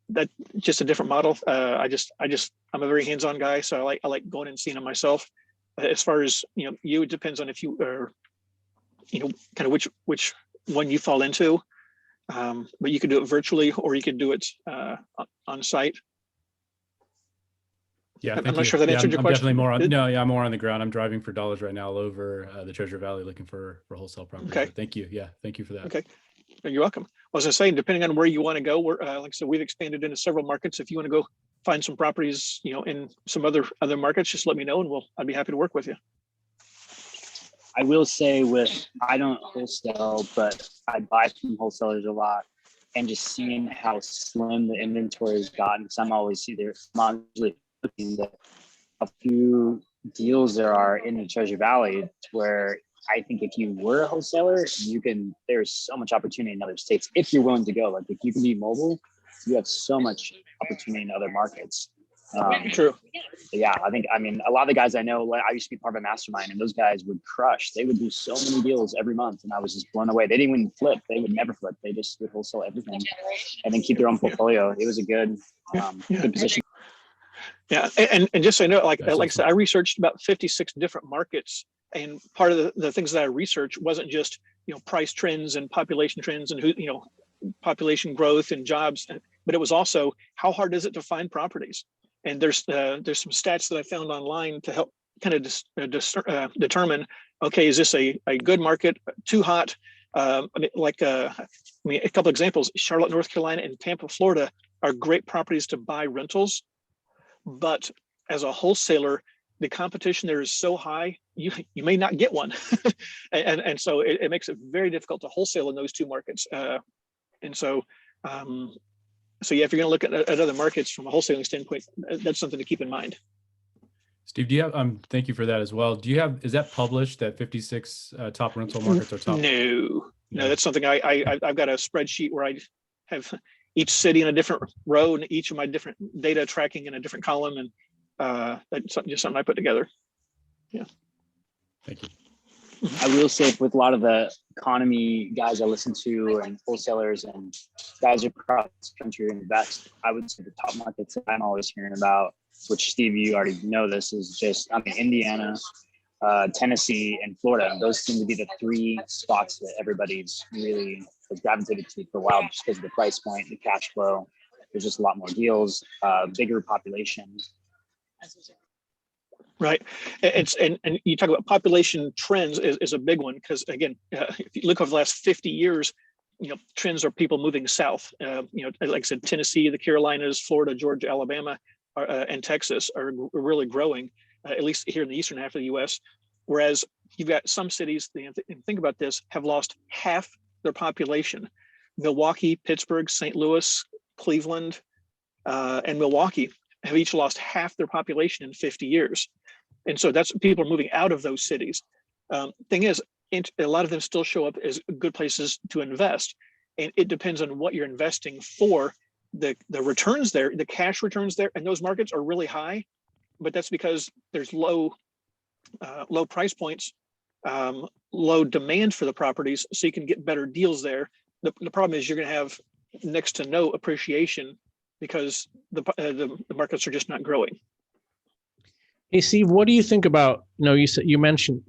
That's just a different model. I'm a very hands-on guy, so I like going and seeing them myself. As far as it depends on if you are kind of which one you fall into. But you could do it virtually, or you could do it on site. Yeah, I'm thank not you. sure that Yeah, answered your I'm question. definitely more on. No, yeah, I'm more on the ground. I'm driving for dollars right now all over the Treasure Valley looking for wholesale property. Okay. But thank you. Yeah, thank you for that. Okay. You're welcome. I was gonna say, depending on where you want to go, we're like I said, we've expanded into several markets. If you want to go find some properties, in some other markets, just let me know, and I'd be happy to work with you. I will say I don't wholesale, but I buy from wholesalers a lot, and just seeing how slim the inventory has gotten, because I'm usually looking at a few deals there are in the Treasure Valley where I think if you were a wholesaler, there's so much opportunity in other states if you're willing to go. Like if you can be mobile, you have so much opportunity in other markets. True. Yeah, a lot of the guys I know, I used to be part of a mastermind, and those guys would crush. They would do so many deals every month, and I was just blown away. They didn't even flip. They would never flip. They just would wholesale everything and then keep their own portfolio. It was a good position. Yeah, and just so you know, like That's I said, I researched about 56 different markets, and part of the things that I researched wasn't just price trends and population trends and population growth and jobs, but it was also how hard is it to find properties. And there's some stats that I found online to help kind of determine, okay, is this a good market, too hot? A couple examples: Charlotte, North Carolina, and Tampa, Florida are great properties to buy rentals, but as a wholesaler, the competition there is so high, you may not get one, and so it makes it very difficult to wholesale in those two markets. So yeah, if you're going to look at other markets from a wholesaling standpoint, that's something to keep in mind. Steve, do you have, thank you for that as well. Is that published, that 56 top rental markets or top? No, that's something I've got a spreadsheet where I have each city in a different row and each of my different data tracking in a different column. And that's just something I put together. Yeah. Thank you. I will say with a lot of the economy guys I listen to and wholesalers and guys across the country invest, I would say the top markets that I'm always hearing about, which Steve, you already know this, is just Indiana, Tennessee, and Florida. Those seem to be the three spots that everybody's really has gravitated to for a while, just because of the price point, the cash flow. There's just a lot more deals, bigger population. Right. And you talk about population trends is a big one, because again, if you look over the last 50 years, trends are people moving south. Like I said, Tennessee, the Carolinas, Florida, Georgia, Alabama, and Texas are really growing, at least here in the eastern half of the U.S. Whereas you've got some cities, and think about this, have lost half their population. Milwaukee, Pittsburgh, St. Louis, Cleveland, and Milwaukee have each lost half their population in 50 years. And so that's people are moving out of those cities. Thing is, a lot of them still show up as good places to invest. And it depends on what you're investing for. The returns there, the cash returns there, and those markets are really high, but that's because there's low price points, low demand for the properties, so you can get better deals there. The problem is you're going to have next to no appreciation because the markets are just not growing. Hey, Steve, what do you think about, you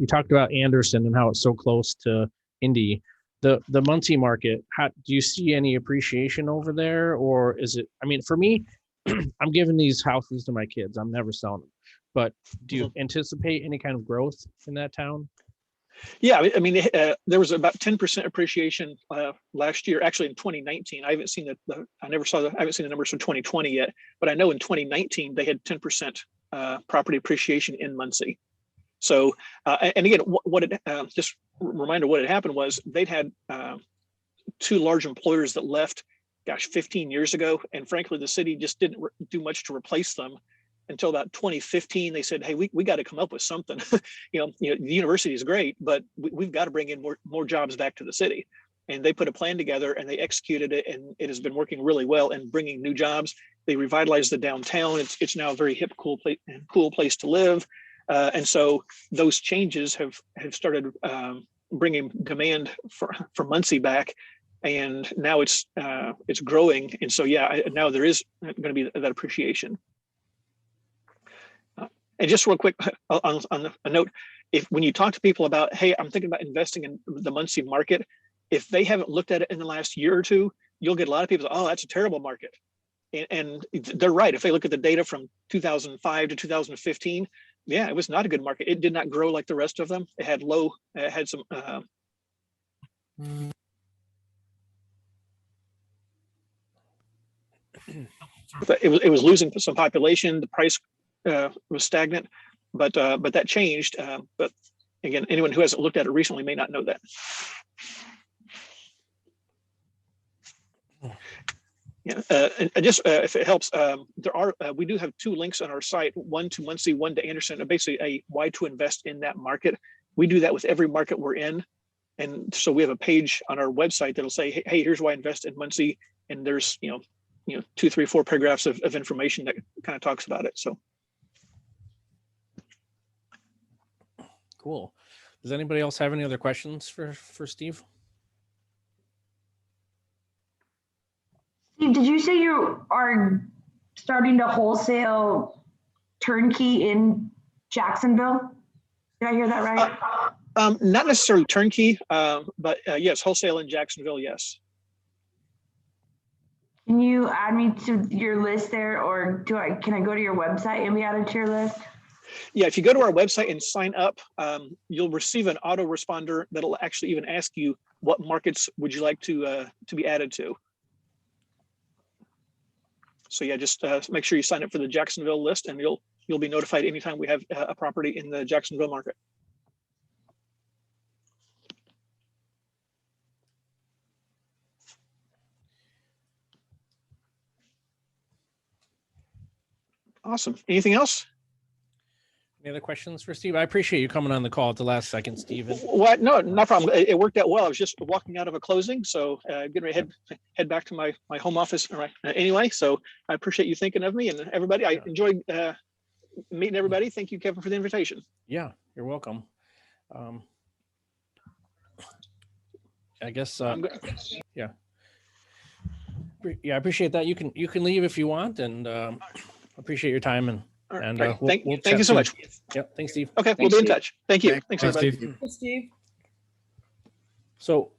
talked about Anderson and how it's so close to Indy, the Muncie market. How do you see any appreciation over there? Or is it, for me, I'm giving these houses to my kids. I'm never selling them. But do you anticipate any kind of growth in that town? Yeah, there was about 10% appreciation last year. Actually, in 2019, I haven't seen I haven't seen the numbers for 2020 yet. But I know in 2019 they had 10% property appreciation in Muncie. So, and again, just a reminder, what had happened was they'd had two large employers that left, 15 years ago, and frankly, the city just didn't do much to replace them. Until about 2015, they said, "Hey, we got to come up with something. The university is great, but we've got to bring in more jobs back to the city." And they put a plan together and they executed it, and it has been working really well and bringing new jobs. They revitalized the downtown. It's now a very hip, cool place to live. And so those changes have started bringing demand for Muncie back, and now it's growing. And so now there is going to be that appreciation. And just real quick on a note, when you talk to people about, hey, I'm thinking about investing in the Muncie market, if they haven't looked at it in the last year or two, you'll get a lot of people say, oh, that's a terrible market. And they're right. If they look at the data from 2005 to 2015, yeah, it was not a good market. It did not grow like the rest of them. It had some, it was losing some population. The price was stagnant, but that changed. But again, anyone who hasn't looked at it recently may not know that. Yeah, and just if it helps, we do have 2 links on our site, one to Muncie, one to Anderson, basically a why to invest in that market. We do that with every market we're in. And so we have a page on our website that'll say, hey, here's why I invest in Muncie. And there's, 2, 3, 4 paragraphs of information that kind of talks about it. So. Cool. Does anybody else have any other questions for Steve? Steve, did you say you are starting to wholesale turnkey in Jacksonville? Did I hear that right? Not necessarily turnkey, but yes, wholesale in Jacksonville, yes. Can you add me to your list there, or can I go to your website and be added to your list? Yeah, if you go to our website and sign up, you'll receive an autoresponder that'll actually even ask you what markets would you like to be added to. So yeah, just make sure you sign up for the Jacksonville list, and you'll be notified anytime we have a property in the Jacksonville market. Awesome. Anything else? Any other questions for Steve? I appreciate you coming on the call at the last second, Steve. What? No, no problem. It worked out well. I was just walking out of a closing, so getting ready to head back to my home office. All right. Anyway, so I appreciate you thinking of me and everybody. I enjoyed meeting everybody. Thank you, Kevin, for the invitation. Yeah, you're welcome. I guess yeah. Yeah, I appreciate that. You can leave if you want, and appreciate your time and. Right. And thank you so much. Yep. Thanks, Steve. Okay, we'll be in touch. Thank you. Thanks, everybody. Steve. Hey, Steve. So,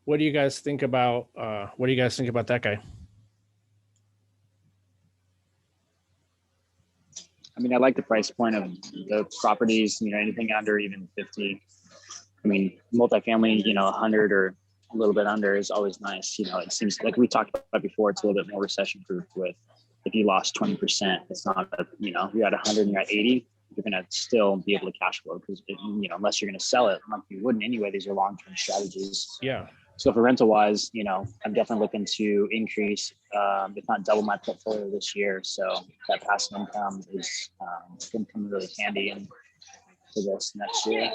what do you guys think about that guy? I mean, I like the price point of the properties, anything under even 50. I mean, multifamily, 100 or a little bit under is always nice. It seems like we talked about before, it's a little bit more recession proof. With if you lost 20%, it's not you're at 100 and you're at 80, you're going to still be able to cash flow because unless you're going to sell it, like you wouldn't anyway. These are long-term strategies. Yeah. So for rental wise, I'm definitely looking to increase, if not double my portfolio this year. So that passive income is going to come really handy and for this next year.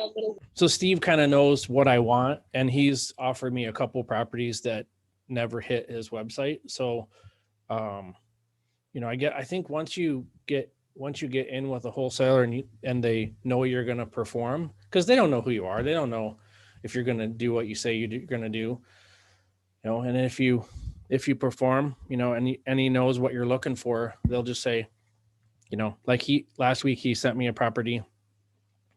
So Steve kind of knows what I want, and he's offered me a couple properties that never hit his website. So, I think once you get in with a wholesaler and they know you're going to perform, because they don't know who you are. They don't know if you're going to do what you say you're going to do, and if you perform, and he knows what you're looking for, they'll just say, like last week he sent me a property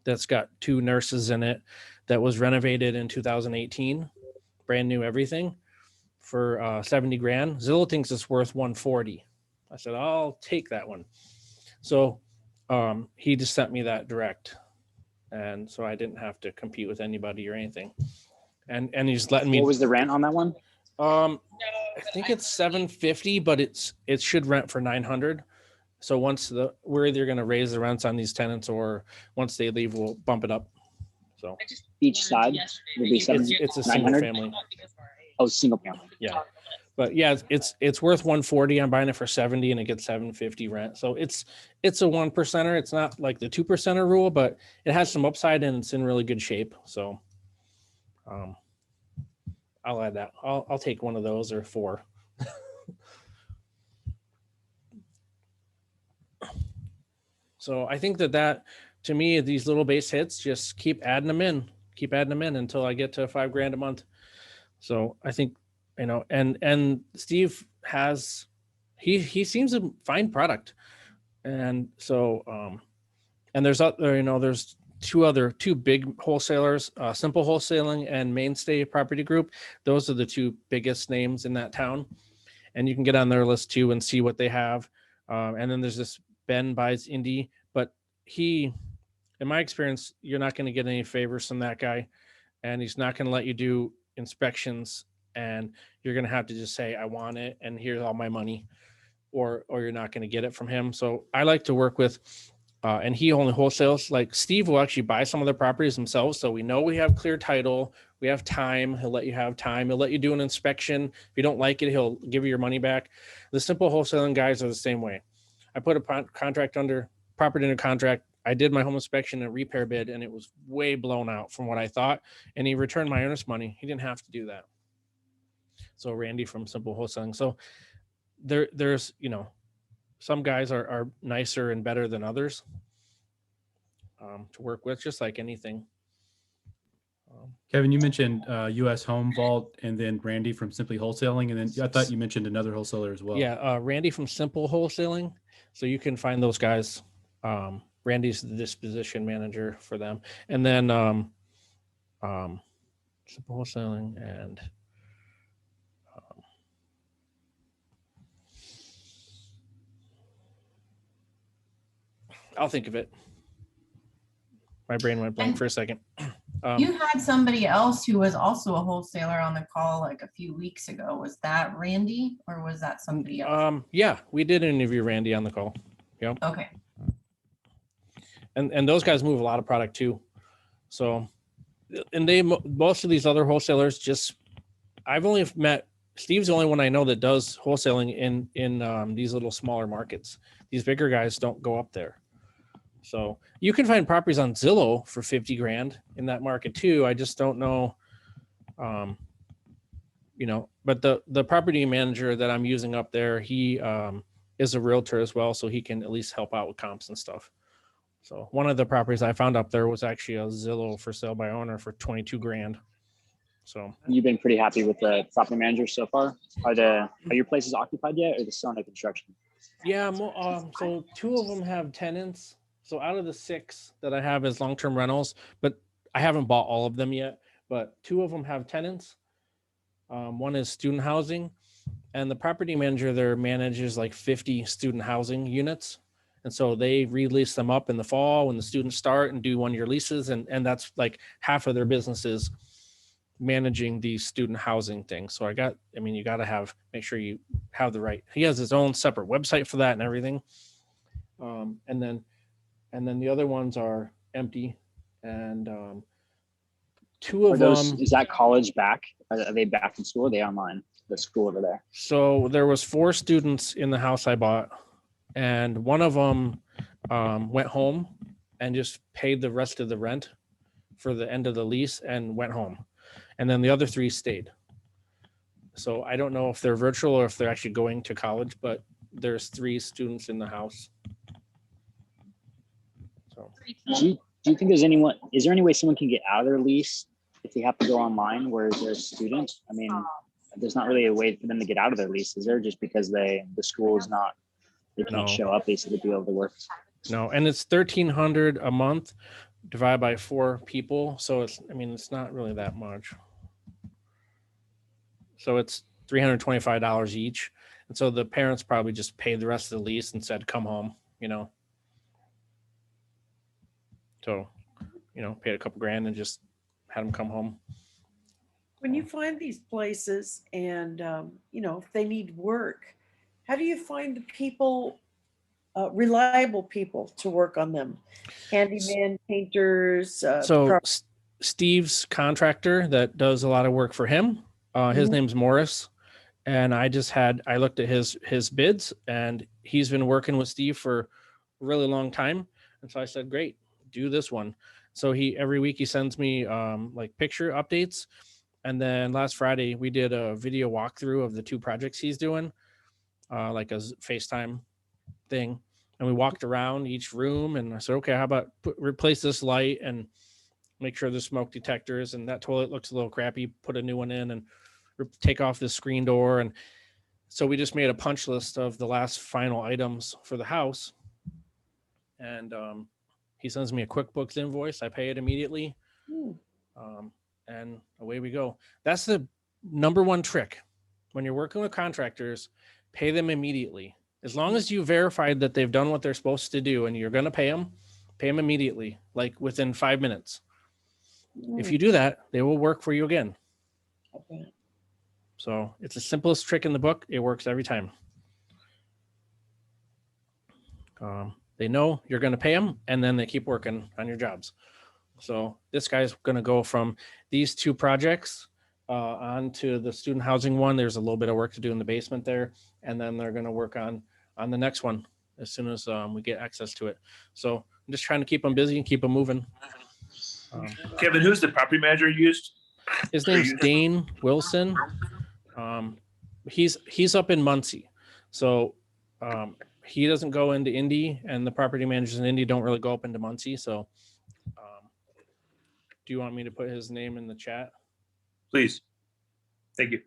that's got 2 nurses in it that was renovated in 2018, brand new everything, for 70 grand. Zillow thinks it's worth 140. I said, I'll take that one. So he just sent me that direct. And so I didn't have to compete with anybody or anything. And he's letting me. What was the rent on that one? I think it's 750, but it should rent for 900. So we're either going to raise the rents on these tenants, or once they leave, we'll bump it up. So each side will be it's a single family. Oh, single family. Yeah, but yeah, it's worth 140. I'm buying it for 70, and it gets 750 rent. So it's a 1%er. It's not like the 2%er rule, but it has some upside and it's in really good shape. So, I'll add that. I'll take one of those or 4. So I think that to me, these little base hits, just keep adding them in until I get to $5,000 a month. So I think, and Steve he seems to find product. And so, and there's two big wholesalers, Simple Wholesaling and Mainstay Property Group. Those are the two biggest names in that town. And you can get on their list too and see what they have. And then there's this Ben buys Indy, but he, in my experience, you're not going to get any favors from that guy, and he's not going to let you do inspections, and you're going to have to just say, I want it, and here's all my money, or you're not going to get it from him. So I like to work with, and he only wholesales. Like Steve will actually buy some of the properties himself. So we know we have clear title, we have time. He'll let you have time. He'll let you do an inspection. If you don't like it, he'll give you your money back. The Simple Wholesaling guys are the same way. I put a property under contract. I did my home inspection and repair bid, and it was way blown out from what I thought. And he returned my earnest money. He didn't have to do that. So Randy from Simple Wholesaling. So there's, some guys are nicer and better than others to work with, just like anything. Kevin, you mentioned US Home Vault and then Randy from Simply Wholesaling. And then I thought you mentioned another wholesaler as well. Yeah, Randy from Simple Wholesaling. So you can find those guys. Randy's the disposition manager for them. And then Simple Wholesaling and I'll think of it. My brain went blank for a second. You had somebody else who was also a wholesaler on the call like a few weeks ago. Was that Randy or was that somebody else? Yeah, we did interview Randy on the call. Yeah. Okay. And those guys move a lot of product too. So, and most of these other wholesalers I've only met, Steve's the only one I know that does wholesaling in these little smaller markets. These bigger guys don't go up there. So you can find properties on Zillow for 50 grand in that market too. I just don't know, but the property manager that I'm using up there, he is a realtor as well. So he can at least help out with comps and stuff. So one of the properties I found up there was actually a Zillow for sale by owner for 22 grand. So you've been pretty happy with the property manager so far? Are your places occupied yet, or are they still under construction? Yeah. So 2 of them have tenants. So out of the 6 that I have as long-term rentals, but I haven't bought all of them yet, but 2 of them have tenants. One is student housing, and the property manager there manages like 50 student housing units. And so they release them up in the fall when the students start and do 1-year leases. And that's like half of their businesses managing these student housing things. So you got to make sure you have the right, he has his own separate website for that and everything. And then the other ones are empty, and 2 of them. Is that college back? Are they back in school? Or are they online? The school over there. So there was 4 students in the house I bought, and one of them went home and just paid the rest of the rent for the end of the lease and went home, and then the other 3 stayed. So I don't know if they're virtual or if they're actually going to college, but there's 3 students in the house. So do you think is there any way someone can get out of their lease if they have to go online, whereas they're a student? I mean, there's not really a way for them to get out of their lease, is there? Just because the school is not, they can't show up basically to be able to work. No, and it's $1,300 a month divided by 4 people. So it's not really that much. So it's $325 each. And so the parents probably just paid the rest of the lease and said, come home, So, paid a couple grand and just had them come home. When you find these places and, if they need work, how do you find the people, reliable people to work on them? Handyman, painters? Steve's contractor that does a lot of work for him, his name's Morris. And I looked at his bids, and he's been working with Steve for a really long time. And so I said, great, do this one. So every week he sends me like picture updates. And then last Friday we did a video walkthrough of the 2 projects he's doing, like a FaceTime thing. And we walked around each room, and I said, okay, how about replace this light and make sure there's smoke detectors, and that toilet looks a little crappy, put a new one in, and take off this screen door. And so we just made a punch list of the last final items for the house. And He sends me a QuickBooks invoice. I pay it immediately. Hmm. And away we go. That's the number one trick. When you're working with contractors, pay them immediately. As long as you verified that they've done what they're supposed to do and you're going to pay them immediately, like within 5 minutes. If you do that, they will work for you again. Okay. So it's the simplest trick in the book. It works every time. They know you're going to pay them, and then they keep working on your jobs. So this guy's going to go from these 2 projects on to the student housing one. There's a little bit of work to do in the basement there, and then they're going to work on the next one as soon as we get access to it. So I'm just trying to keep them busy and keep them moving. Kevin, who's the property manager you used? His name's Dane Wilson. He's up in Muncie, so he doesn't go into Indy, and the property managers in Indy don't really go up into Muncie. So do you want me to put his name in the chat? Please. Thank you.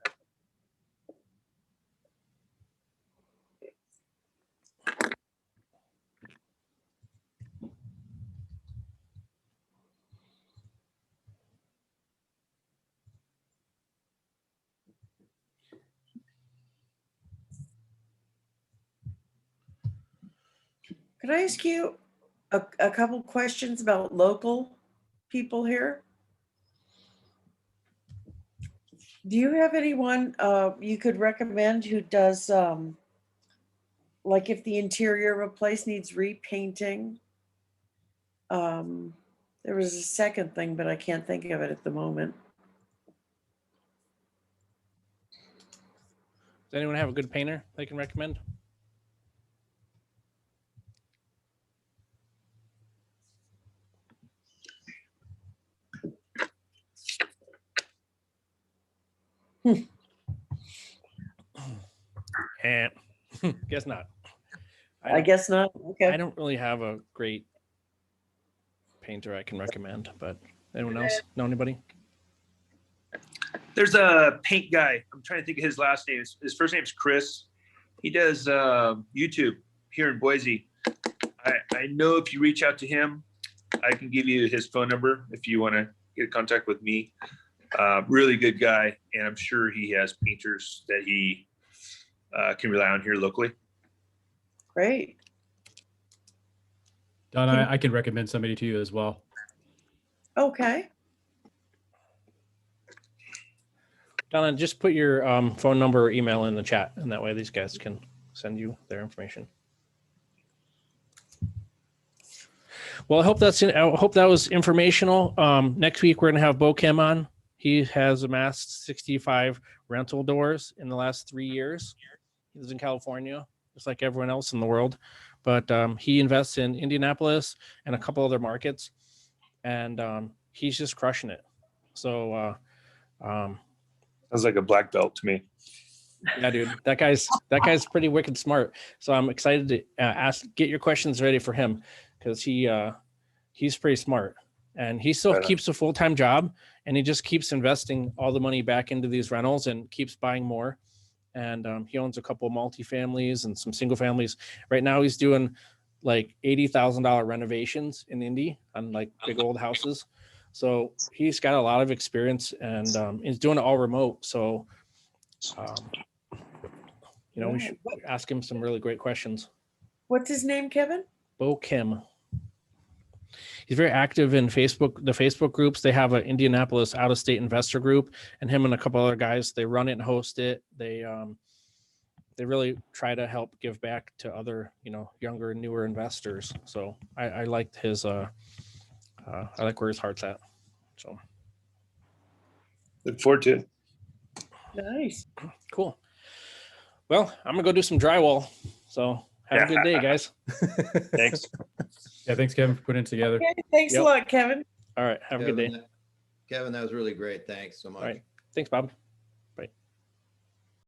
Could I ask you a couple questions about local people here? Do you have anyone you could recommend who does, like if the interior of a place needs repainting? There was a second thing, but I can't think of it at the moment. Does anyone have a good painter they can recommend? And guess not. I guess not. Okay. I don't really have a great painter I can recommend, but anyone else know anybody? There's a paint guy. I'm trying to think of his last name. His first name is Chris. He does YouTube here in Boise. I know if you reach out to him, I can give you his phone number if you want to get in contact with me. Really good guy, and I'm sure he has painters that he can rely on here locally. Great. Don, I can recommend somebody to you as well. Okay. Donna, just put your phone number or email in the chat, and that way these guys can send you their information. Well, I hope that was informational. Next week we're gonna have Bo Kim on. He has amassed 65 rental doors in the last 3 years. He lives in California, just like everyone else in the world. But he invests in Indianapolis and a couple other markets, and he's just crushing it. So sounds like a black belt to me. Yeah, dude, that guy's pretty wicked smart. So I'm excited to get your questions ready for him, because he's pretty smart, and he still keeps a full-time job, and he just keeps investing all the money back into these rentals and keeps buying more. And he owns a couple of multifamilies and some single families. Right now he's doing like $80,000 renovations in Indy on like big old houses. So he's got a lot of experience, and he's doing it all remote. So, we should ask him some really great questions. What's his name, Kevin? Bo Kim. He's very active in the Facebook groups. They have an Indianapolis out-of-state investor group, and him and a couple other guys, they run it and host it. They really try to help give back to other, younger, newer investors. So I liked his, I like where his heart's at. So look forward to it. Nice. Cool. Well, I'm gonna go do some drywall. So have a good day, guys. Thanks. Yeah, thanks, Kevin, for putting it together. Okay, thanks a lot, Kevin. All right. Have a good day. Kevin, that was really great. Thanks so much. All right. Thanks, Bob.